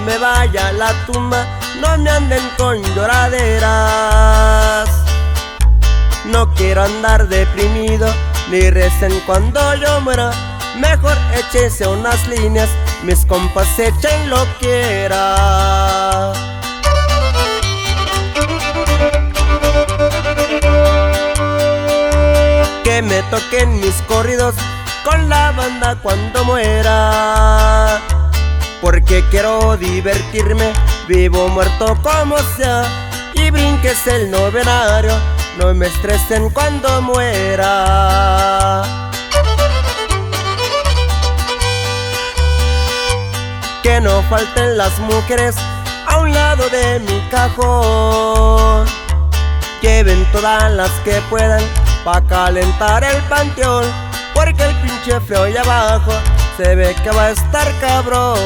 me vaya a la tumba, no me anden con lloraderas. No quiero andar deprimido, ni recen cuando yo muera. Mejor échese unas líneas, mis compas echen lo quiera. Que me toquen mis corridos con la banda cuando muera, porque quiero divertirme, vivo o muerto como sea. Y brinques el novenario, no me estresen cuando muera. Que no falten las mujeres a un lado de mi cajón. Lleven todas las que puedan pa' calentar el panteón, porque el pinche frío allá abajo se ve que va a estar cabrón.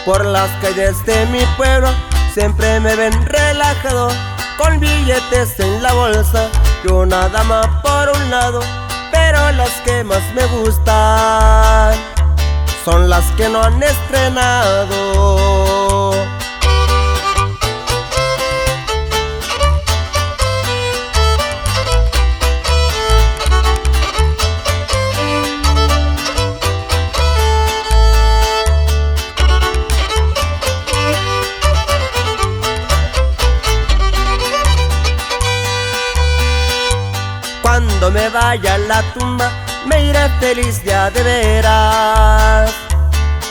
Por las calles de mi pueblo siempre me ven relajado, con billetes en la bolsa y una dama por un lado. Pero las que más me gustan son las que no han estrenado. Cuando me vaya a la tumba, me iré feliz ya de veras.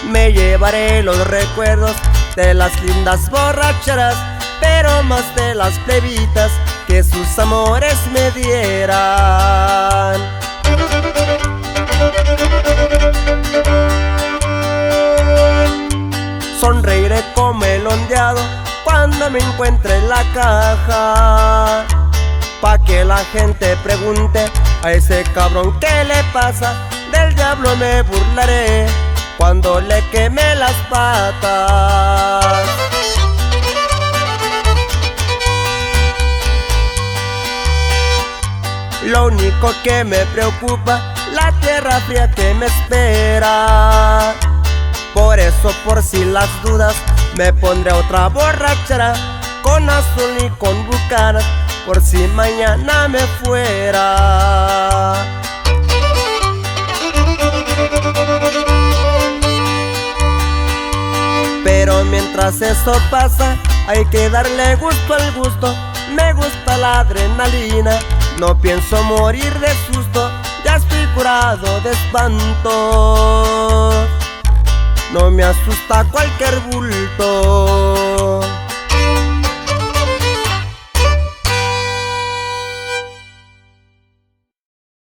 Me llevaré los recuerdos de las lindas borracheras, pero más de las plebitas que sus amores me dieran. Sonreiré como el ondeado cuando me encuentre en la caja, pa' que la gente pregunte a ese cabrón qué le pasa. Del diablo me burlaré cuando le queme las patas. Lo único que me preocupa, la tierra fría que me espera. Por eso, por si las dudas, me pondré otra borrachera con Azul y con Bucanas, por si mañana me fuera. Pero mientras eso pasa, hay que darle gusto al gusto. Me gusta la adrenalina, no pienso morir de susto. Ya estoy curado de espanto, no me asusta cualquier bulto.